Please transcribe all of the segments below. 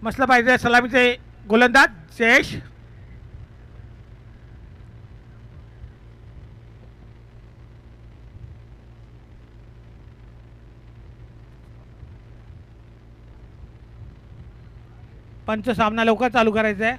मसला पाहिजे सलामीचे गोलंदाज जयेश. पंच सामना लवकर चालू करायचा आहे.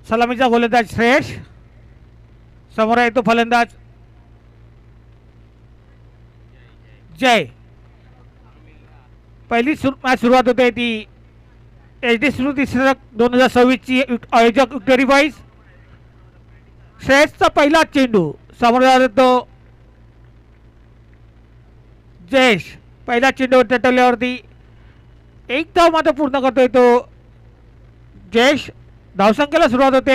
सलामीचा गोलंदाज श्रेयश. समोर आहे तो फलंदाज जय. पहिली मॅच सुरुवात होते ती HD स्मृती 2026 ची आयोजक विक्टरी बॉईज. श्रेयसचा पहिला चेंडू समोर जातो तो जयेश. पहिला चेंडूवर टटवल्यावरती एक धाव मात्र पूर्ण करतोय तो जयेश. धावसंख्येला सुरुवात होते.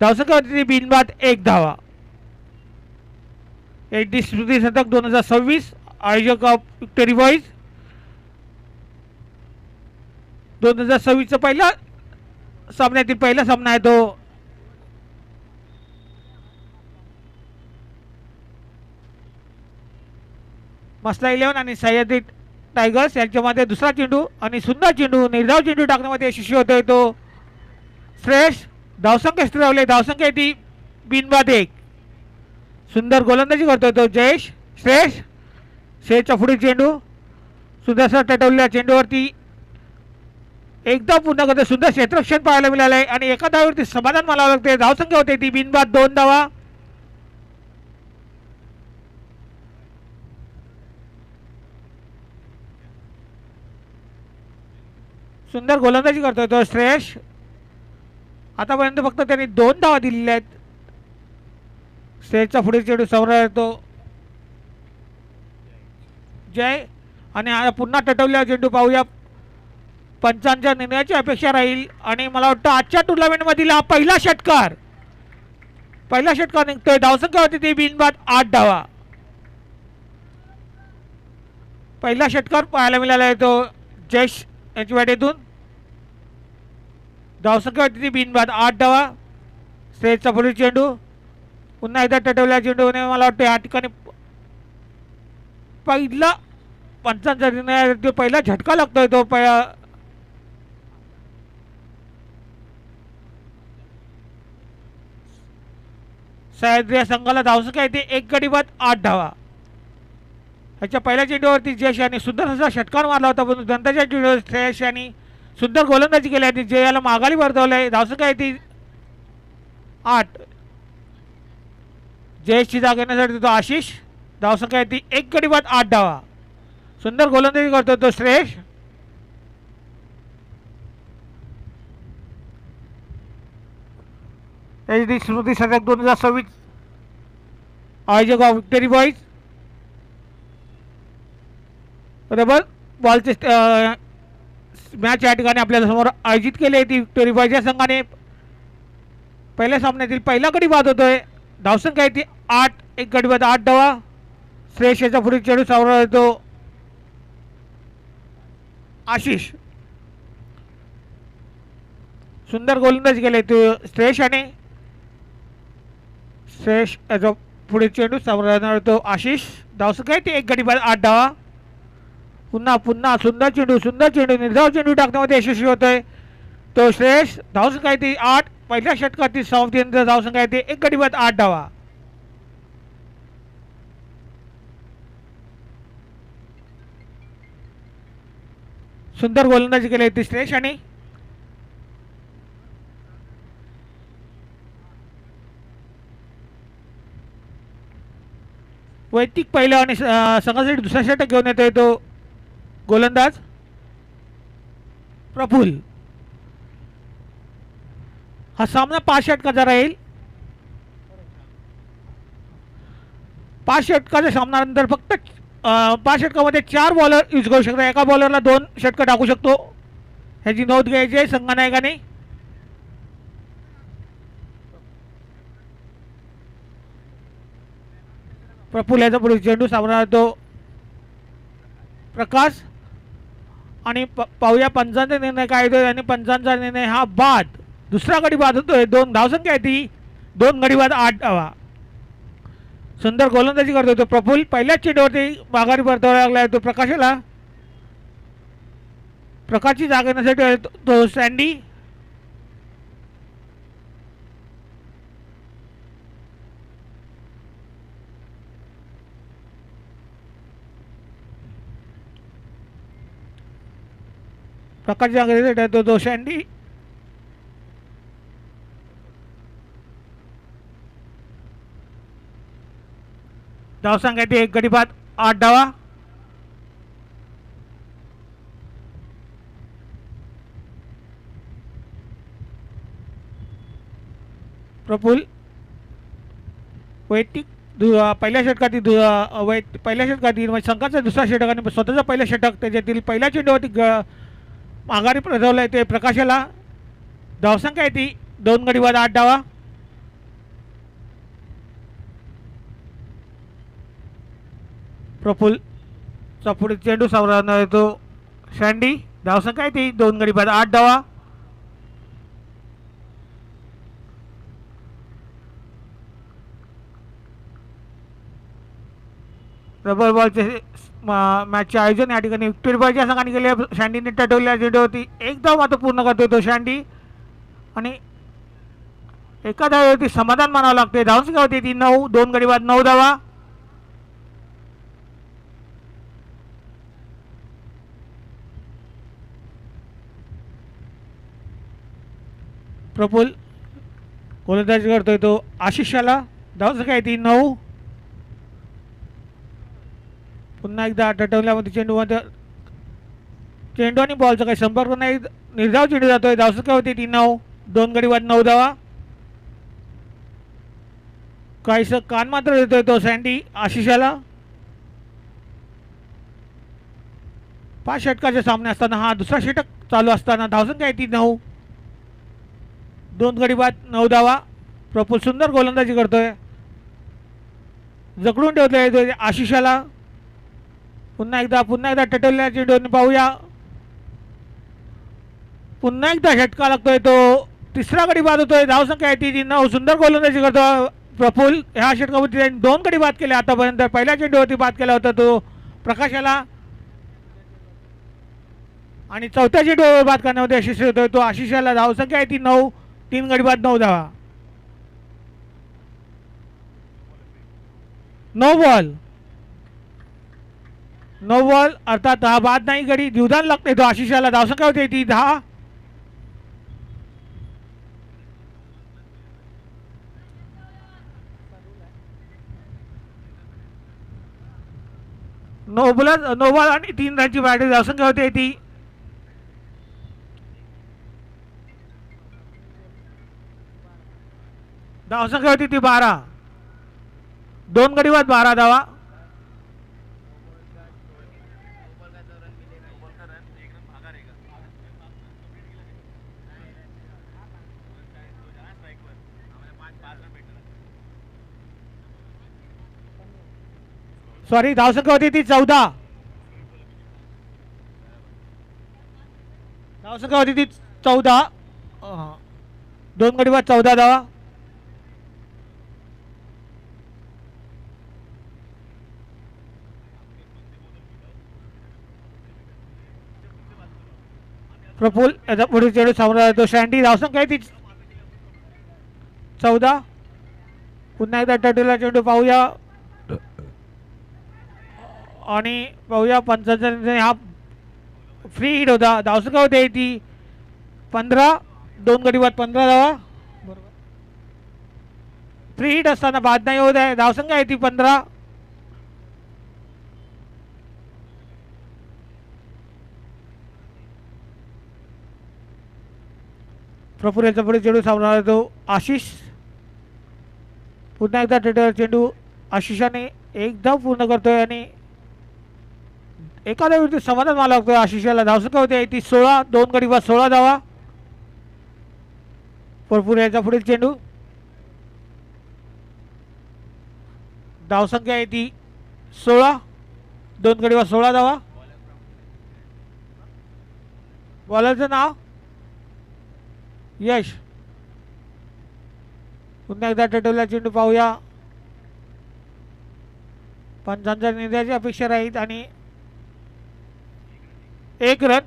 धावसंख्येवरती बिनबाद 1 धावा. HD स्मृती 2026 आयोजक ऑफ विक्टरी बॉईज. 2026 पहिला सामन्यातील पहिला सामना आहे तो मसला 11 आणि सह्याद्री टायगर्स यांच्यामध्ये दुसरा चेंडू आणि सुंदर चेंडू निर्धाव चेंडू टाकण्यामध्ये यशस्वी होतोय तो श्रेयस. धावसंख्या स्थिरावले. धावसंख्या ती बिनबाद 1. सुंदर गोलंदाजी करतोय तो जयेश. श्रेयसच्या पुढील चेंडू सुंदरसा टटवलेल्या चेंडूवरती एकदा पुन्हा करते. सुंदर क्षेत्ररक्षण पाहायला मिळालं आहे आणि एका धावावरती समाधान मानावं लागते. धावसंख्या होते ती बिनबाद 2 धावा. सुंदर गोलंदाजी करतोय तो श्रेयस. आतापर्यंत फक्त त्यांनी 2 धावा दिलेल्या आहेत. श्रेयसचा पुढील चेंडू समोर येतो जय आणि पुन्हा टटवलेला चेंडू पाहूया. पंचांच्या निर्णयाची अपेक्षा राहील आणि मला वाटतं आजच्या टुर्नामेंटमधील हा पहिला षटकार निघतोय. धावसंख्या होती ती बिनबाद 8 धावा. पहिला षटकार पाहायला मिळाला आहे तो जयेश यांच्या बॅटेतून. धावसंख्या होती ती बिनबाद 8 धावा. श्रेयसचा पुढील चेंडू पुन्हा एकदा टटवलेला चेंडूने मला वाटतं या ठिकाणी पहिला पंचांचा निर्णय पहिला झटका लागतोय तो सह्याद्री या संघाला. धावसंख्या येते 1 गडी बाद 8 धावा. ह्याच्या पहिल्या चेंडूवरती जयेश यांनी सुंदर असा षटकार मारला होता पण नंतरच्या चेंडूवर श्रेयस यांनी सुंदर गोलंदाजी केली आहे. जयाला माघारी परतवलं आहे. धावसंख्या येते 8. जयेशची जागा घेण्यासाठी तो आशिष. धावसंख्या येते 1 गडी बाद 8 धावा. सुंदर गोलंदाजी करतो तो श्रेयस. HD स्मृती 2026 आयोजक ऑफ विक्टरी बॉईज. रबर बॉलचे मॅच या ठिकाणी आपल्याला समोर आयोजित केली आहे ती विक्टरी बॉईज या संघाने. पहिल्या सामन्यातील पहिला गडी बाद होतोय. धावसंख्या येते 8. 1 गडी बाद 8 धावा. श्रेयस याचा पुढील चेंडू समोर येतो आशिष. सुंदर गोलंदाजी केली तो श्रेयस याने. श्रेयस याचा पुढील चेंडू समोर येणार तो आशिष. धावसंख्या येते 1 गडी बाद 8 धावा. पुन्हा सुंदर चेंडू निर्धाव चेंडू टाकण्यामध्ये यशस्वी होतोय तो श्रेयस. धावसंख्या येते 8. पहिल्या षटकातील समाप्तीनंतर धावसंख्या येते 1 गडी बाद 8 धावा. सुंदर गोलंदाजी केली ती श्रेयस आणि वैयक्तिक पहिला आणि संघासाठी दुसरा षटक घेऊन येतोय तो गोलंदाज प्रफुल. हा सामना 5 षटकाचा राहील. 5 षटकाच्या सामन्यानंतर फक्त 5 षटकामध्ये 4 बॉलर यूज करू शकता. एका बॉलरला 2 षटकं टाकू शकतो. ह्याची नोंद घ्यायची आहे संघनायकाने. प्रफुल्ल याचा पुढे चेंडू सामना तो प्रकाश आणि पाहूया पंचांचा निर्णय काय येतोय. आणि पंचांचा निर्णय हा बाद, दुसरा गडी बाद होतोय. 2 धावसंख्या आहे ती, 2 गडी बाद 8 धावा. सुंदर गोलंदाजी करतोय तो प्रफुल्ल. पहिल्याच चेंडूवरती माघारी परतावा लागलाय तो प्रकाशाला. प्रकाशची जागा येण्यासाठी तो सँडी. प्रकाशची जागा येण्यासाठी तो सँडी. धावसंख्या ती 1 गडी बाद 8 धावा. प्रफुल्ल वैयक्तिक पहिल्या षटकातील पहिल्या षटकातील म्हणजे संघाचा दुसरा षटक आणि स्वतःचा पहिलं षटक त्याच्यातील पहिल्या चेंडूवरती माघारी प्रजवलं आहे ते प्रकाशाला. धावसंख्या आहे ती 2 गडी बाद 8 धावा. प्रफुल्लचा पुढे चेंडू सावरणार आहे तो सँडी. धावसंख्या आहे ती 2 गडी बाद 8 धावा. रबर बॉलचे मॅचचे आयोजन या ठिकाणी विक्टोरी बॉयच्या संघाने केले. सँडीने टटवलेल्या चेंडूवरती एक धाव मात्र पूर्ण करतोय तो सँडी आणि एका धावेवरती समाधान मानावं लागते. धावसंख्या होती ती 9, 2 गडी बाद 9 धावा. प्रफुल्ल गोलंदाजी करतोय तो आशिषाला. धावसंख्या आहे ती 9. पुन्हा एकदा टटवल्यामध्ये चेंडू आणि बॉलचा काही संपर्क नाही. निर्धाव चेंडू जातोय. धावसंख्या होती ती 9, 2 गडी बाद 9 धावा. काहीसं कान मात्र देतोय तो सँडी आशिषाला. 5 षटकाचे सामने असताना हा दुसरा षटक चालू असताना धावसंख्या आहे ती 9, 2 गडी बाद 9 धावा. प्रफुल्ल सुंदर गोलंदाजी करतोय. जकडून ठेवतोय आशिषाला. पुन्हा एकदा टटवलेल्या चेंडूने पाहूया. पुन्हा एकदा षटका लागतोय तो तिसरा गडी बाद होतोय. धावसंख्या आहे ती 9. सुंदर गोलंदाजी करतो प्रफुल्ल. ह्या षटकावरती त्यांनी 2 गडी बाद केले आतापर्यंत. पहिल्या चेंडूवरती बाद केला होता तो प्रकाशाला आणि चौथ्या चेंडूवर बाद करण्यामध्ये यशस्वी होतोय तो आशिषाला. धावसंख्या आहे ती 9, 3 गडी बाद 9 धावा. नो बॉल अर्थात हा बाद नाही. गडी जीवदान लागते तो आशिषाला. धावसंख्या होती ती 10. नो बॉल आणि 3 रनची बॅटिंग. धावसंख्या होती ती धावसंख्या होती ती 12, 2 गडी बाद 12 धावा. सॉरी, धावसंख्या होती ती 14. धावसंख्या होती ती 14, 2 गडी बाद 14 धावा. प्रफुल्ल याचा पुढे चेंडू सामोरा तो सँडी. धावसंख्या आहे ती 14. पुन्हा एकदा टटूला चेंडू पाहूया आणि पाहूया पंचांचा हा फ्री हिट होता. धावसंख्या होते ती 15, 2 गडी बाद 15 धावा. बरोबर, फ्री हिट असताना बाद नाही होत आहे. धावसंख्या आहे ती 15. प्रफुल्ल पुढे चेंडू सामना तो आशिष. पुन्हा एकदा चेंडू आशिषाने एक धाव पूर्ण करतोय आणि एखाद्या विरुद्ध समाधान मला लागतोय. आशिषाला धावसंख्या होते ती 16. 2 गडी बाद 16 धावा. परपूर याचा पुढील चेंडू. धावसंख्या आहे ती 16. 2 गडी बाद 16 धावा. बॉलरचं नाव यश. पुन्हा एकदा टटवला चेंडू पाहूया. पंचांच्या निर्णयाची अपेक्षा राहील आणि 1 रन.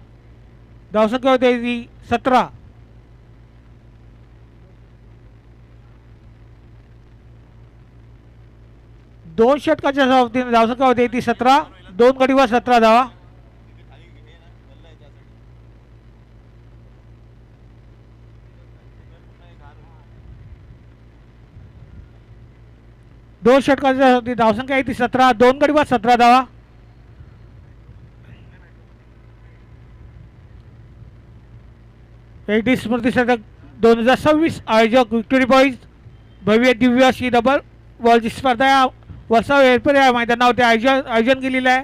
धावसंख्या होते ती 17. दोन षटकाच्या समाप्तीने धावसंख्या होते ती 17. 2 गडी बाद 17 धावा. दोन षटकाची धावसंख्या आहे ती 17. 2 गडी बाद 17 धावा. एटी स्मृती शतक 2026 आयोजक विक्टोरी बॉईज भव्य दिव्य अशी डबल बॉलची स्पर्धा या वर्षा एअरपेर या मैदानावरती आयोजन केलेलं आहे.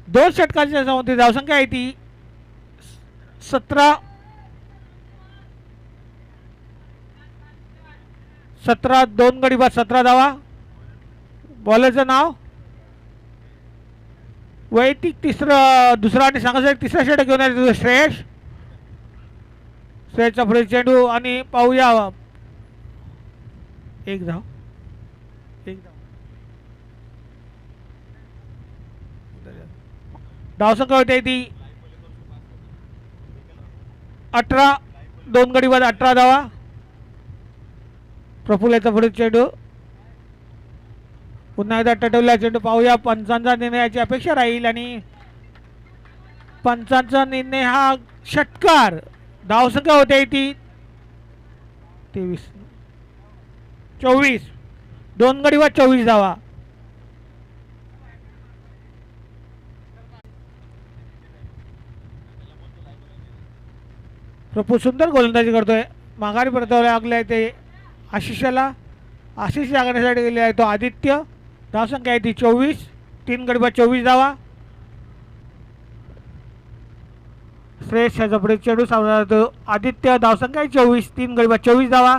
दोन षटकाच्या समाप्ती धावसंख्या आहे ती 17. 2 गडी बाद 17 धावा. बॉलरचं नाव वैयक्तिक दुसरा आणि सांगायचं तिसरा षटक घेऊन आहे श्रेयस. श्रेयसचा पुढे चेंडू आणि पाहूया. एक धाव. धावसंख्या होते ती 18. 2 गडी बाद 18 धावा. प्रफुल्लाचा पुढे चेंडू. पुन्हा एकदा टटवला चेंडू पाहूया. पंचांचा निर्णयाची अपेक्षा राहील आणि पंचांचा निर्णय हा षटकार. धावसंख्या होते ती 24. 2 गडी बाद 24 धावा. प्रफुल सुंदर गोलंदाजी करतोय. माघारी परतवल्या लागले ते आशिषाला. आशिष लागण्यासाठी गेले आहे तो आदित्य. धावसंख्या आहे ती 24. 3 गडी बाद 24 धावा. श्रेयस याचा पुढे चेंडू सामना तो आदित्य. धावसंख्या आहे 24. 3 गडी बाद 24 धावा.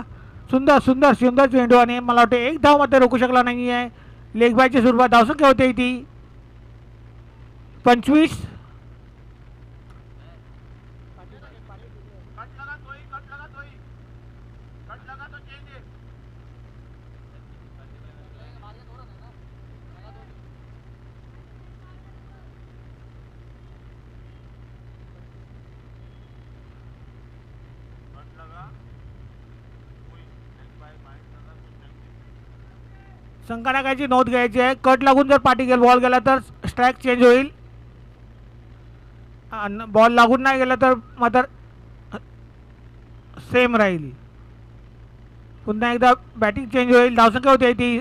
सुंदर सुंदर सुंदर चेंडू आणि मला वाटतं एक धाव मध्ये रोखू शकला नाही आहे. लेग बायच्या स्वरूपात धावसंख्या होते ती 25. संगणकाची नोंद घ्यायची आहे. कट लागून जर पाठी गेला बॉल गेला तर स्ट्राईक चेंज होईल. बॉल लागून नाही गेला तर मात्र सेम राहील. पुन्हा एकदा बॅटिंग चेंज होईल. धावसंख्या होती ती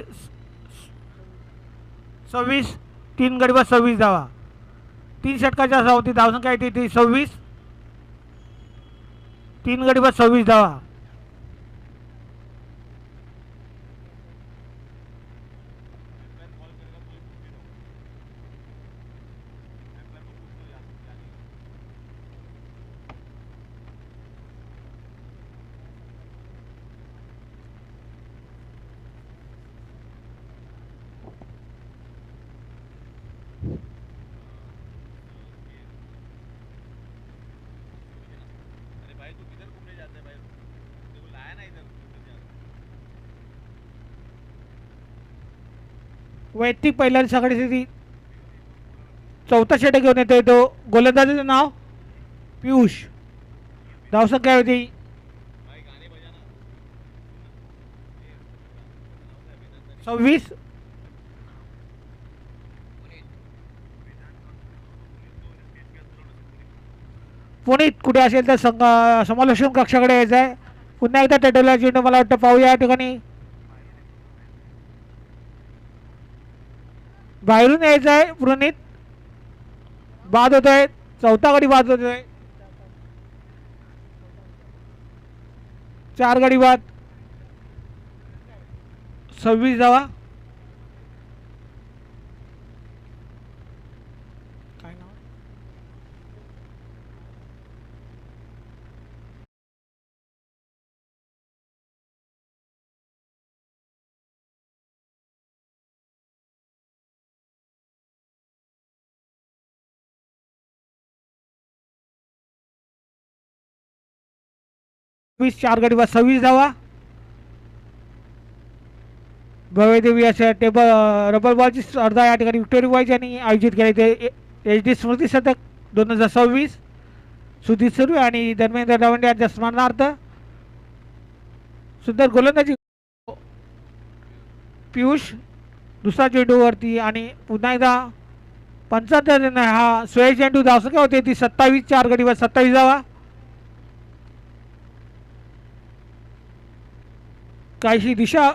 26. 3 गडी बाद 26 धावा. 3 षटकाच्या होती धावसंख्या येते ती 26. 3 गडी बाद 26 धावा. वैयक्तिक पहिल्या सगळ्यासाठी चौथा षटक घेऊन येतोय तो गोलंदाजाचं नाव पियुष. धावसंख्या होती 26. पुणेत कुठे असेल तर समालोचन कक्षाकडे यायचं आहे. पुन्हा एकदा टेटवला चेंडू मला वाटतं पाहूया. या ठिकाणी बाहेरून यायचं आहे. पुरणित बाद होतोय. चौथा गडी बाद होतोय. 4 गडी बाद 26 धावा. काय नाव 4 गडी बाद 26 धावा. गवळदेवी अशा टेबल रबर बॉलची स्पर्धा या ठिकाणी विक्टोरी बॉयज यांनी आयोजित केली. ते एच डी स्मृती शतक 2026 सुधीर सुर्वे आणि धर्मेंद्र दवंडे यांच्या स्मरणार्थ सुंदर गोलंदाजी. पियुष दुसरा चेंडूवरती आणि पुन्हा एकदा 75 हा सोय चेंडू धावसंख्या होते ती 27. 4 गडी बाद 27 धावा. काहीशी दिशा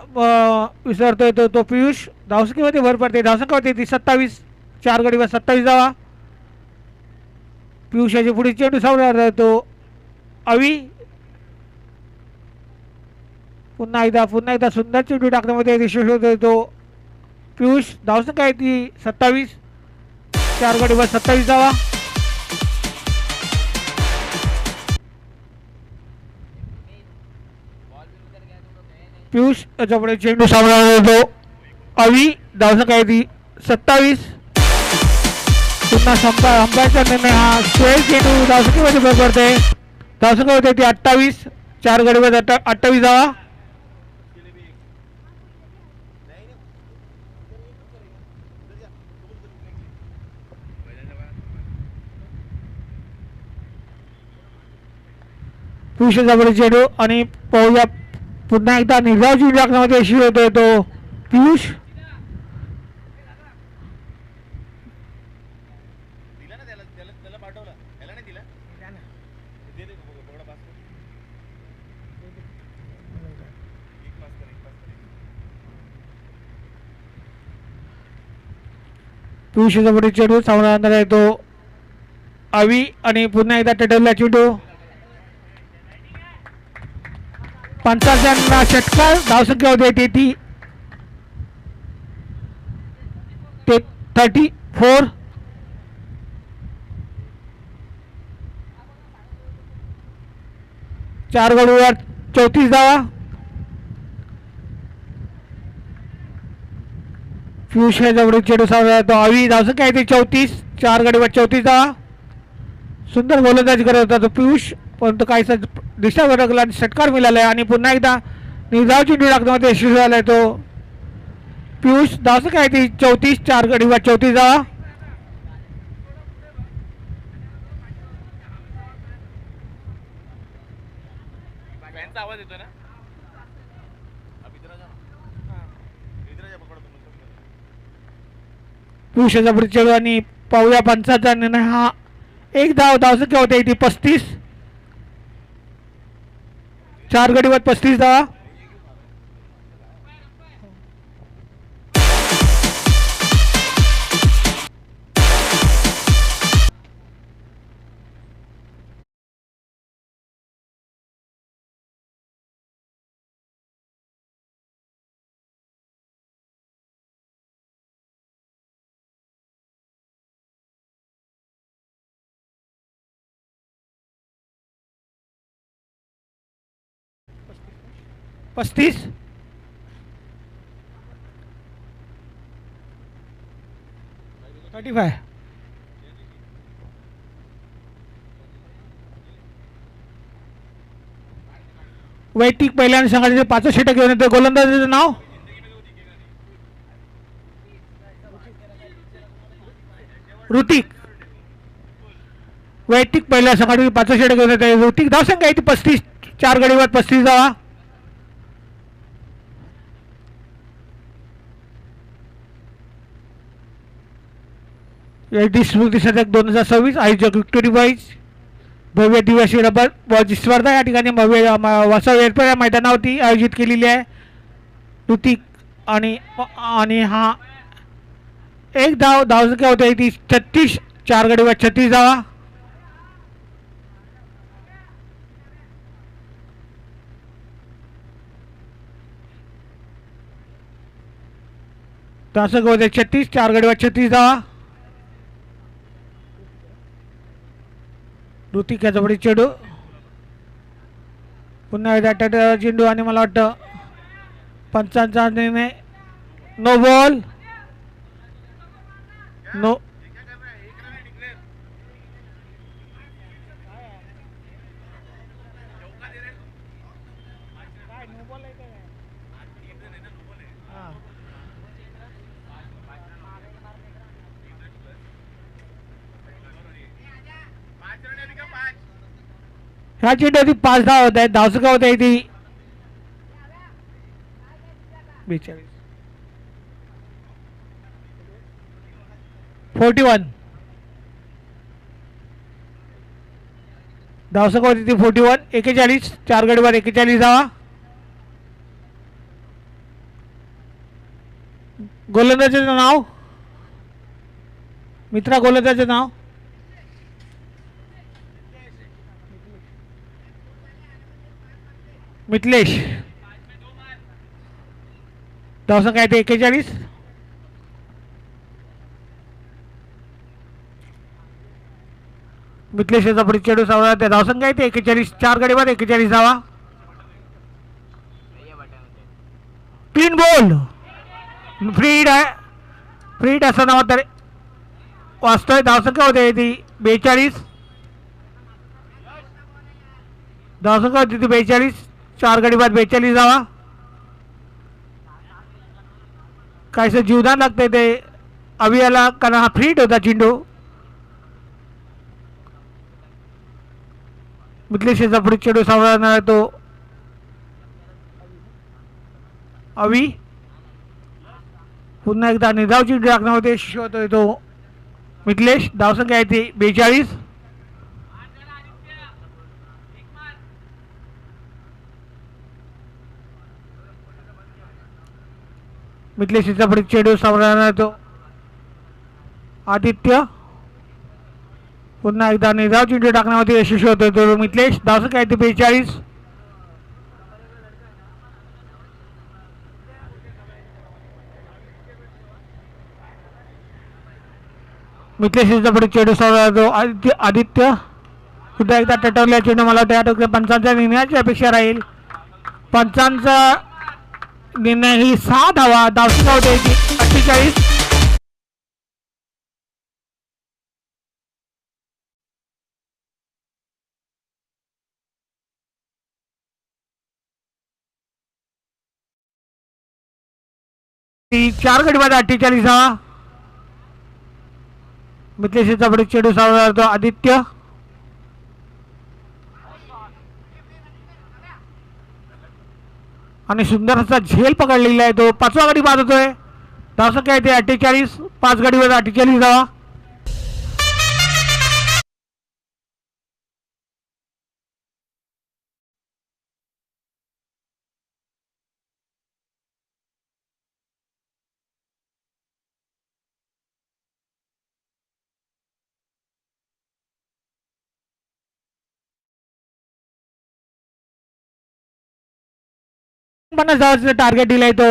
विसरतोय तो पियुष. धावसंख्येमध्ये भर पडते. धावसंख्या होते ती 27. 4 गडी बाद 27 धावा. पियुषाची पुढे चेंडू सावरला तो अवी. पुन्हा एकदा सुंदर चेंडू टाकण्यामध्ये यशस्वी होतोय तो पियुष. धावसंख्या आहे ती 27. 4 गडी बाद 27 धावा. पियुष त्याच्यापुढे चेंडू सावरला तो अवी. धावसंख्या आहे ती 27. पुन्हा अंपायरचा निर्णय हा सोय चेंडू धावसंख्येमध्ये भर पडते. धावसंख्या होते ती 28. 4 गडी बाद 28 धावा. पियुषाचा पुढे चेंडू आणि पाहूया पुन्हा एकदा निर्धाव चेंडू टाकण्यामध्ये यशस्वी होतोय तो पियुष. पियुषाचा पुढे चेंडू सामना येतो अवी आणि पुन्हा एकदा टटलला चेंडू. 55 षटकार. धावसंख्या होते ती 34. 4 गडीवर 34 धावा. पियुष जवळ चेंडू सावरला तो अवी. धावसंख्या आहे ती 34. 4 गडीवर 34 धावा. सुंदर गोलंदाजी करत होता तो पियुष परंतु काहीसा दिशा भटकला आणि षटकार मिळाला आहे आणि पुन्हा एकदा निर्धाव चेंडू टाकण्यामध्ये यशस्वी झालाय तो पियुष. धावसंख्या आहे ती 34. 4 गडी बाद 34 धावा. आवाज येतो ना. पियुषाचा पुढे चेंडू आणि पाहूया 55 निर्णय हा एक धावसंख्या होते ती 35. 4 गडी बाद 35 धावा. पस्तीस. वैयक्तिक पहिल्यांदा संघाचे 5 षटक घेऊन येतो. गोलंदाजाचं नाव ऋतिक. वैयक्तिक पहिल्या संघाचे 5 षटक घेऊन येतो ऋतिक. धावसंख्या आहे ती 35. 4 गडी बाद 35 धावा. एच.डी. स्मृती शतक 2026 आयोजक विक्टोरी बॉयज. भव्य दिवसीय रबर बॉलची स्पर्धा या ठिकाणी भव्य वासव एअरपोर्ट या मैदानावरती आयोजित केलेली आहे. ऋतिक आणि हा एक धावसंख्या होते ती 36. 4 गडी बाद 36 धावा. धावसंख्या 36, 4 गडी बाद 36 धावा. ऋतिक याचा पुढे चेंडू पुन्हा एकदा चेंडू आणि मला वाटतं पंचांचा निर्णय नो बॉल नो. ह्या चेंडूवरती 5 धाव होत आहेत. धावसंख्या होत आहे ती 42 41. धावसंख्या होती ती 41. 41, 4 गडी बाद 41 धावा. गोलंदाजाचं नाव मित्रा, गोलंदाजाचं नाव मिथलेश. धावसंख्या आहे ते 41. मिथलेश याचा पुढे चेंडू सावळा. त्या धावसंख्या आहे ते 41, 4 गडी बाद 41 धावा. 3 बॉल फ्रीड आहे. फ्रीड असं नाव तर वाचतोय. धावसंख्या होते ती 42. धावसंख्या होती ती 42, 4 गडी बाद 42 धावा. काहीसं जीवदान लागतंय ते अवियाला, कारण हा फ्रीड होता चेंडू. मिथलेशचा पुढे चेंडू सावळणार तो अवी. पुन्हा एकदा निर्धाव चेंडू टाकण्यामध्ये यशस्वी होतोय तो मिथलेश. धावसंख्या आहे ती 42. मिथलेशचा पुढे चेंडू सावळणार तो आदित्य. पुन्हा एकदा निर्धाव चेंडू टाकण्यामध्ये यशस्वी होतोय तो मिथलेश. धावसंख्या आहे ती 42. मिथलेशचा पुढे चेंडू सावळणार तो आदित्य. सुद्धा एकदा टटवल्या चेंडू. मला त्या टोक्या पंचांच्या निर्णयाची अपेक्षा राहील. पंचांचा निर्णय ही 6 धावा. धावसंख्या होते 48. ती 4 गडी बाद 48 धावा. मिथलेशचा पुढे चेंडू सावळणार तो आदित्य. आणि सुंदर असा झेल पकडलेला आहे तो. 5वा गडी बाद होतोय. धावसंख्या आहे ते 48, 5 गडी बाद 48 धावा. पण जायचं टार्गेट दिलाय तो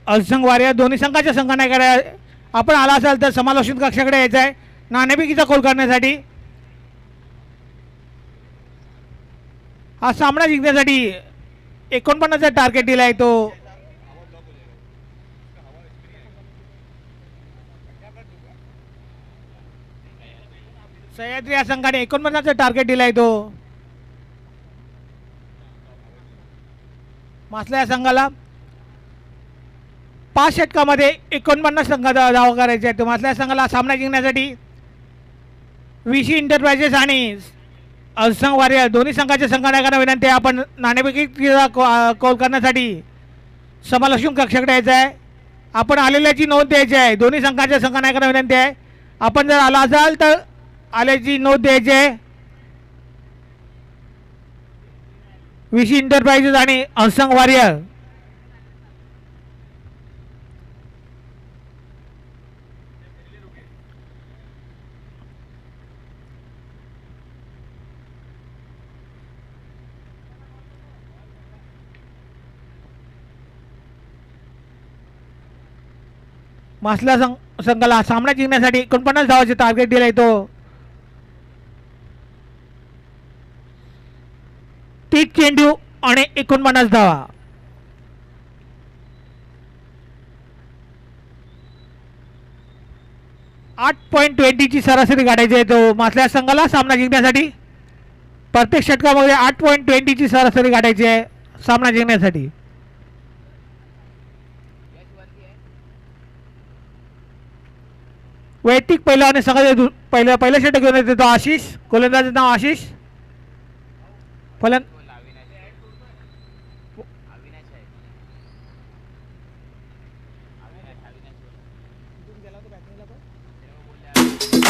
अलसंग वारियर दोन्ही संघाच्या संघाकडे आपण आला असाल तर समालोचन कक्षाकडे यायचं आहे नाणेफेकीचा कॉल करण्यासाठी. हा सामना जिंकण्यासाठी 49चा टार्गेट दिला आहे तो सह्याद्री या संघाने 49चा टार्गेट दिला आहे तो मासला या संघाला 5 षटकामध्ये 49 संघ धावा करायचे आहेत. मासला या संघाला सामना जिंकण्यासाठी विशी एंटरप्राइजेस आणि अलसंग वारियर दोन्ही संघाच्या संघानायकांना विनंती आहे आपण नाणेफेकीचा कॉल करण्यासाठी समालोचन कक्षाकडे यायचं आहे. आपण आलेल्याची नोंद द्यायची आहे. दोन्ही संघाच्या संघानायकांना विनंती आहे आपण जर आला असाल तर आल्याची नोंद द्यायची आहे. विशी एंटरप्राइजेस आणि अलसंग वारियर मासला संघाला सामना जिंकण्यासाठी 49 धावाचे टार्गेट दिलाय तो 30 चेंडू आणि 49 धावा. .20 सरासरी काढायची आहे तो मासल्या संघाला सामना जिंकण्यासाठी. प्रत्येक षटकामध्ये 8.20 सरासरी काढायची आहे सामना जिंकण्यासाठी. वैयक्तिक पहिला आणि संघाचे पहिलं षटक घेऊन येतो तो आशिष. गोलंदाजाचं नाव आशिष. फलन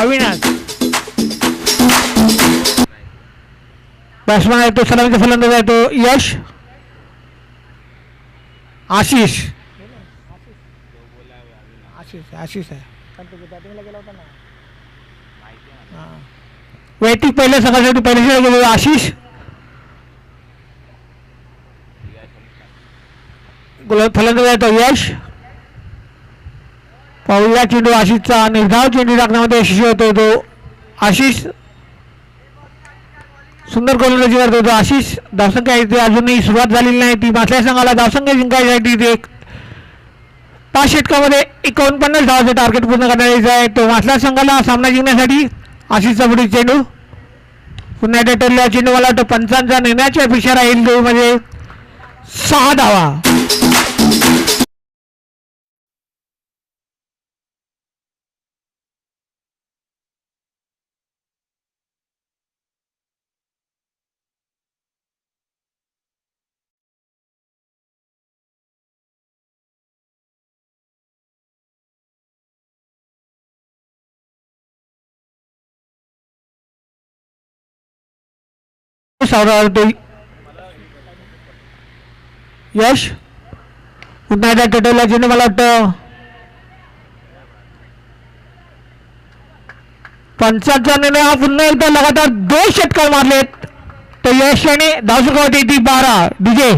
अविनाश. बॅट्समॅन आहे तो सलामीचा फलंदाज आहे तो यश. आशिष आशिष आहे. वैयक्तिक पहिल्या संघासाठी पहिले षटक घेतो आशिष. फलंदाज आहे तो यश. पहिला चेंडू आशिषचा निर्धाव चेंडू टाकण्यामध्ये यशस्वी होतो तो आशिष. सुंदर गोलंदाजी करतो तो आशिष. धावसंख्या अजूनही सुरुवात झालेली नाही ती मासल्या संघाला धावसंख्या जिंकायसाठी ते 5 षटकामध्ये 49 धावाचे टार्गेट पूर्ण करण्याचा आहे तो मासल्या संघाला सामना जिंकण्यासाठी. आशिषचा पुढील चेंडू पुन्हा एकदा ठरलेला चेंडू मला वाटतं 5चा निर्णयाची अपेक्षा राहील तो म्हणजे 6 धावा. यश पुन्हा एकदा टोटलला चेंडू मला वाटतं 5चा निर्णय हा पुन्हा एकदा लगातार 2 षटकार मारलेत तर यश आणि धावसंख्या होती ती 12. डीजे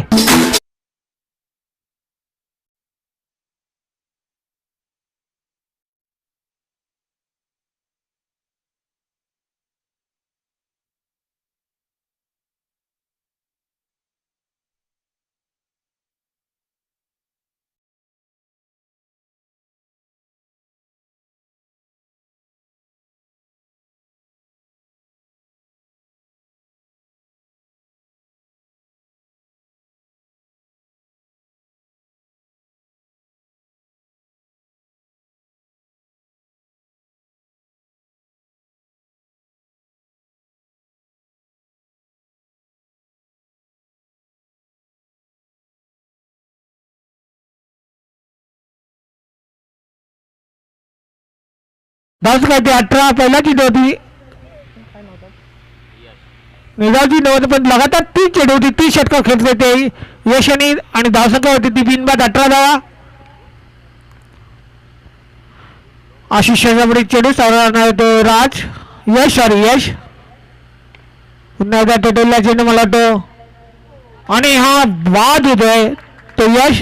धावसंख्या होती 18. पहिला चेंडू होती निजावची 90 पण लगातार 30 चेंडू होती 30 षटकार खेळले ते यश आणि धावसंख्या होती ती बिनबाद 18 धावा. आशिषाचा पुढे चेंडू सावरणार तो राज यश पुन्हा एकदा टोटलला चेंडू मला वाटतो आणि हा बाद होतोय तो यश.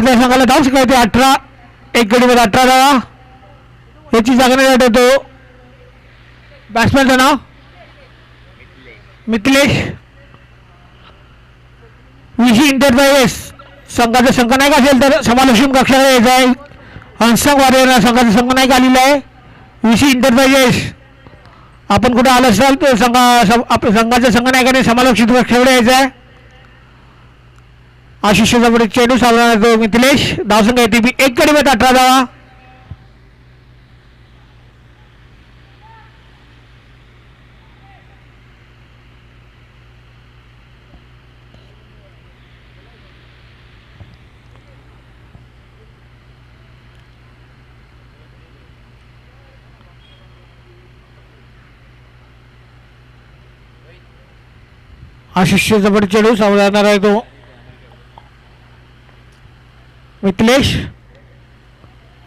आपल्या संघाला धाव शिकायचे 18 एक गडीमध्ये 18 धावा याची जागा नाही होतो बॅट्समॅनचं नाव मिथिलेश विशी इंटरप्राइजेस संघाचा संघनायक असेल तर समालोचन कक्षाला यायचं आहे हंसंग वारियर संघाचा संघनायक आलेला आहे विशी इंटरप्राइजेस आपण कुठे आलं असाल तर आपल्या संघाच्या संघनायकाने समालोचित कक्षाकडे यायचं आहे आशिष चेंडू सावरणार मिथिलेश धावसंघ येते एक गडीमध्ये 18 धावा आशिष जबड चेंडू सावरणार आहे तो मिथिलेश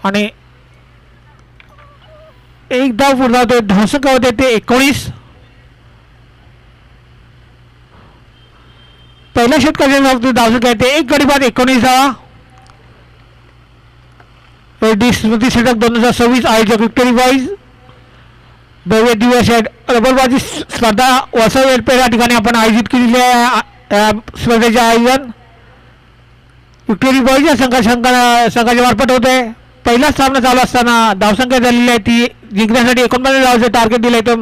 आणि एक धाव पूर्ण होते धावसंख्या होते ते 19 पहिल्या षटकाच्या धावसंख्या येते एक गडी बाद 19 धावा स्मृती षटक 2026 आयोजक विक्टरी बॉईज भव्य दिवस रबरबाजी स्पर्धा वसई एलपेड या ठिकाणी आपण आयोजित केलेली आहे स्पर्धेचे आयोजन विक्टोरी बॉईज या संघाच्या मार्फत होते पहिलाच सामना चालू असताना धावसंख्या झालेली आहे ती जिंकण्यासाठी 49 धावांचे टार्गेट दिले तर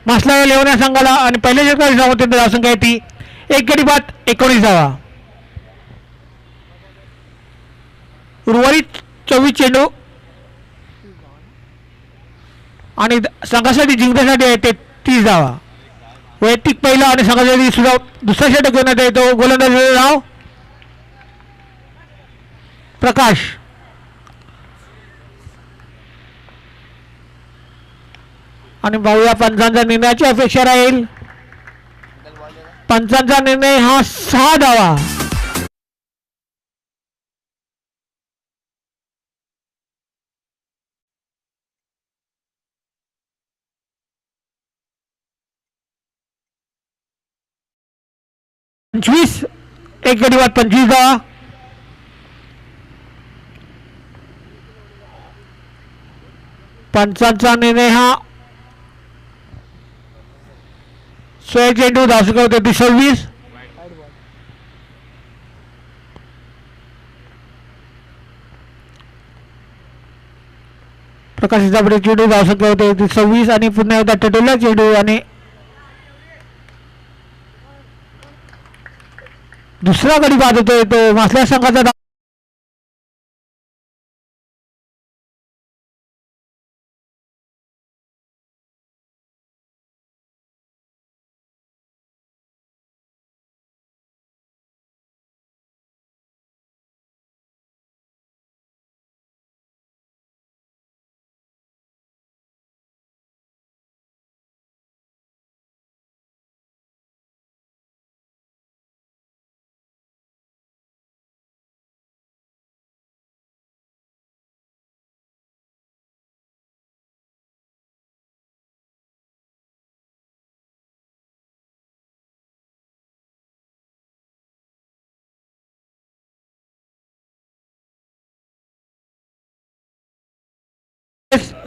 मासला लेवून या संघाला आणि पहिल्या षटकाची धावसंख्या आहे ती एक गडी बाद 19 धावा उर्वरित 24 चेंडू आणि संघासाठी जिंकण्यासाठी आहे ते 30 धावा वैयक्तिक पहिला आणि संघासाठी सुद्धा दुसरा षटक घेण्यात येतो गोलंदाजीचे नाव प्रकाश आणि भाऊया पंचांचा निर्णयाची अपेक्षा राहील पंचांचा निर्णय हा 6 धावा पंचवीस एक गडी बाद 25 धावा पंचांचा निर्णय हा 16 चेंडू धावसंख्या होते 26 प्रकाश जाबडे चेंडू धावसंख्या होते 26 आणि पुन्हा एकदा टटोला चेंडू आणि दुसरा गडी बाद होतोय तो मासल्या संघाचा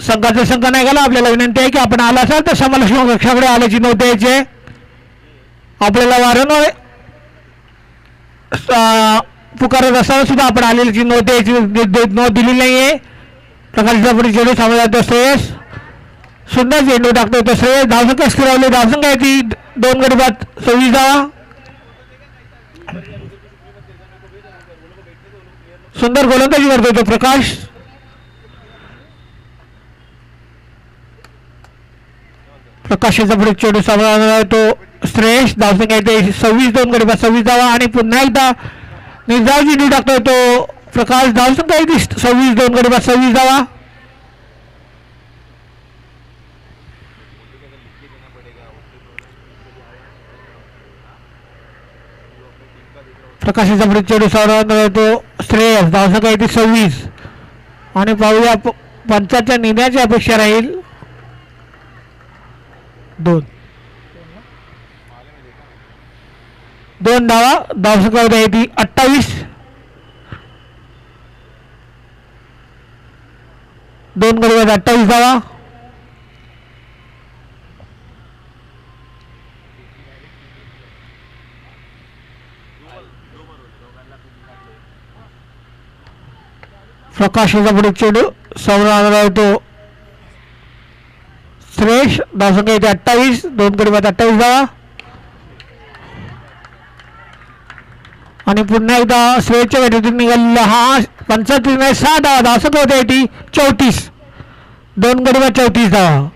संघाचा संघनायकाला आपल्याला विनंती आहे की आपण आला असाल तर समालोचन कक्षाकडे आल्याची नोंद द्यायची आहे आपल्याला वारंवार पुकारत असताना सुद्धा आपण आलेली नोंद द्यायची नोंद दिली नाही आहे प्रकाशचा पुढे चेंडू सामोर जातो श्रेयस सुंदर चेंडू टाकतो तो श्रेयस धावसंख्या स्थिरावली धावसंख्या आहे ती 2 गडी बाद 26 धावा सुंदर गोलंदाजी करतो तो प्रकाश प्रकाशाचा पुढे चेंडू सामोर तो श्रेयस धावसंख्या येते 26 2 गडी बाद 26 धावा आणि पुन्हा एकदा निर्धाव चेंडू टाकतोय तो प्रकाश धावसंख्या येते 26 2 गडी बाद 26 धावा प्रकाशाचा पुढे चेंडू सामोर तो श्रेयस धावसंख्या येते 26 आणि पाहूया पंचाच्या निर्णयाची अपेक्षा राहील 2 धावा धावसंख्या होती 28 2 गडी बाद 28 धावा. प्रकाश याचा पुढे चेंडू समोर येतो श्रेष. धावसंख्या येते 28. 2 गडी बाद 28 धावा. आणि पुन्हा एकदा श्रेयसच्या गटातून निघालेला हा 35 6 धावा. धावसंख्या होते 34. 2 गडी बाद 34 धावा.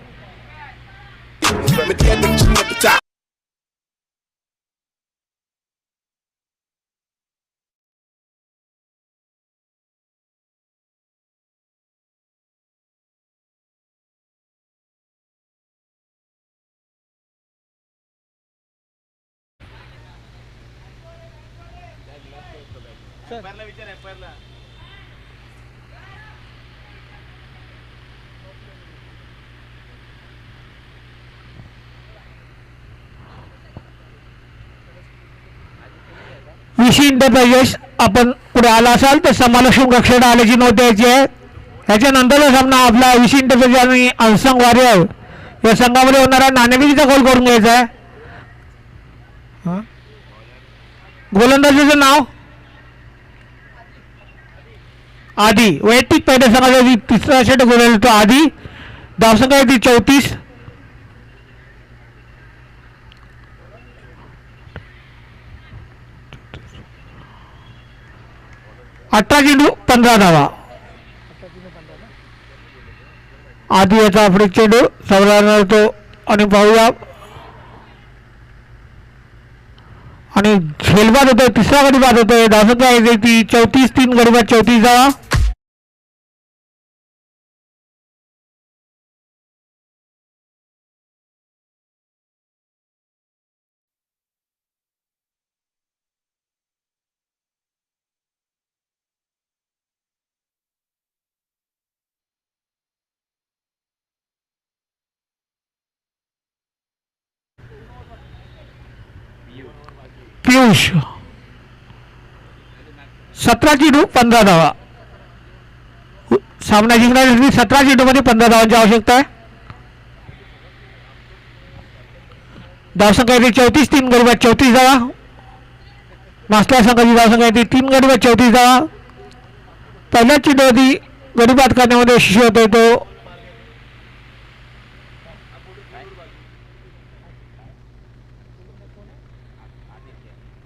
एम्पायरला विचार एम्पायरला. विशी इंटरप्राइजेस आपण पुढे आला असाल तर समालोचन कक्षात आल्याची नोंद द्यायची आहे. याच्यानंतरचा सामना आपला विशी इंटरप्राइजेस आणि अनसंग वॉरियर या संघामध्ये होणारा नाणेफेकीचा गोल करून घ्यायचा आहे. गोलंदाजीचं नाव आधी. वैयक्तिक पहिल्या संघाचा तिसरा षटक गोल तो आधी. धावसंख्या ती 34. 18 चेंडू 15 धावा. आधी याचा पुढे चेंडू समोर येतो आणि पाहूया आणि झेलबाद होतोय. तिसरा गडी बाद होतोय. धावसंख्या आहे ती 34. 3 गडी बाद 34 धावा. पियुष 17 चेंडू 15 धावा. सामना जिंकण्यासाठी 17 चेंडूमध्ये 15 धावांची आवश्यकता आहे. धावसंख्या येते 34. 3 गडी बाद 34 धावा. मास्टर संघाची धावसंख्या येते 3 गडी बाद 34 धावा. पहिल्या चेंडूवरती गडी बाद करण्यामध्ये यशस्वी होतोय तो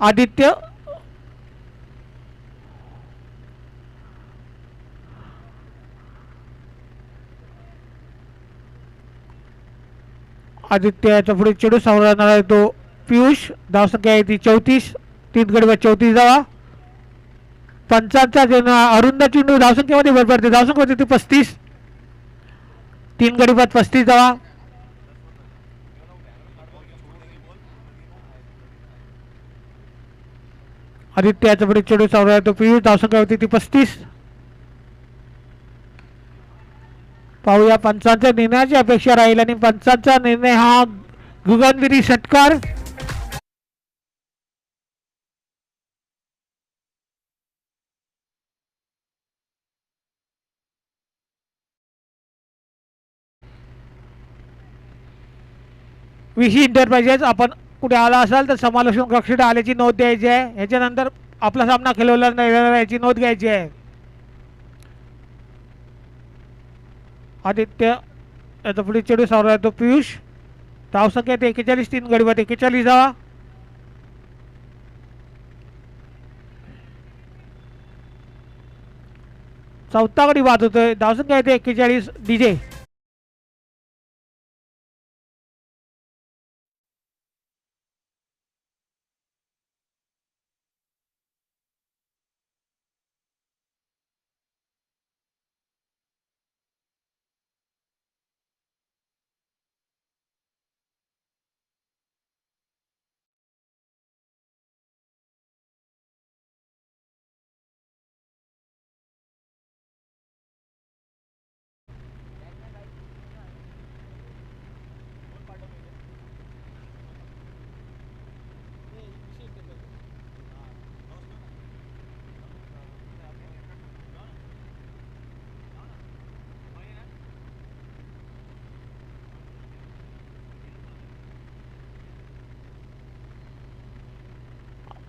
आदित्य. आदित्य याचा पुढे चेंडू सावरणार आहे तो पियुष. धावसंख्या आहे ती 34. 3 गडी बाद 34 धावा. पंचांचा अरुंद चेंडू धावसंख्येमध्ये भर पडते. धावसंख्या होती ती 35. 3 गडी बाद 35 धावा. आदित्य याचा पुढे चेंडू सावरणार आहे तो पियुष. धावसंख्या होती ती 35. पाहूया पंचांच्या निर्णयाची अपेक्षा राहील आणि पंचांचा निर्णय हा गगनगिरी षटकार. विशी इंटरप्राइजेस आपण कुठे आला असाल तर समालोचन कक्षात आल्याची नोंद द्यायची आहे. ह्याच्यानंतर आपला सामना खेळवला नाही याची नोंद घ्यायची आहे. आदित्य याचा पुढे चेंडू सावरला तो पियुष. धावसंख्या 41. 3 गडी बाद 41 धावा. चौथा गडी बाद होतोय. धावसंख्या येते 41. डीजे.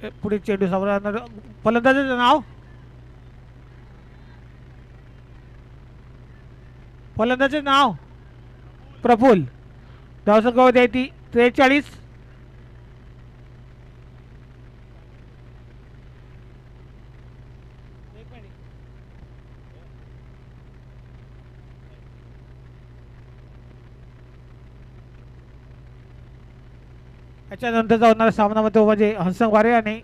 पुढे चेंडू सामोरं फलंदाजाचं नाव फलंदाजाचे नाव प्रफुल्ल. धावसंख्या ती 43. याच्यानंतरचा होणारा सामनामध्ये म्हणजे हंसंग वारे आणि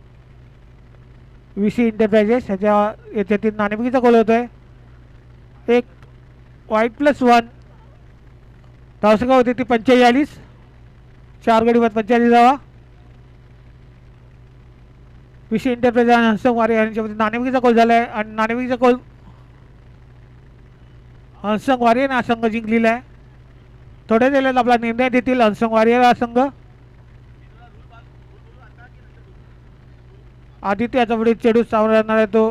VC एंटरप्राइजेस याच्यातील नाणेफेकीचा गोल होतोय. एक वाईट+1. धावसंख्या होती ती 45. 4 गडी बाद 45 धावा. VC एंटरप्राइज आणि हंसंग वारे यांच्यामध्ये नाणेफेकीचा गोल झाला आहे आणि नाणेफेकीचा गोल हंसंग वारे हा संघ जिंकलेला आहे. थोड्या वेळात आपला निर्णय देतील हंसंग वारे हा संघ. आदित्य याचा पुढे चेडू सामोरा राहणार आहे तो.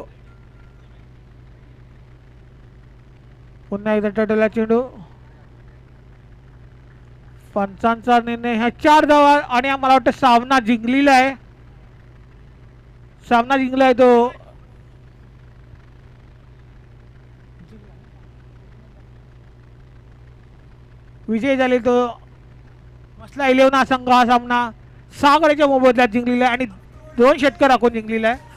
पुन्हा एकदा टटला चेंडू. पंचांचा निर्णय ह्या 4 धावा आणि मला वाटतं सामना जिंकलेला आहे. सामना जिंकला आहे तो विजय झाले तो मसला 11 हा संघ. हा सामना 6 गड्याच्या मोबदल्यात जिंकलेला आहे आणि 2 षटकर राखून जिंकलेला आहे.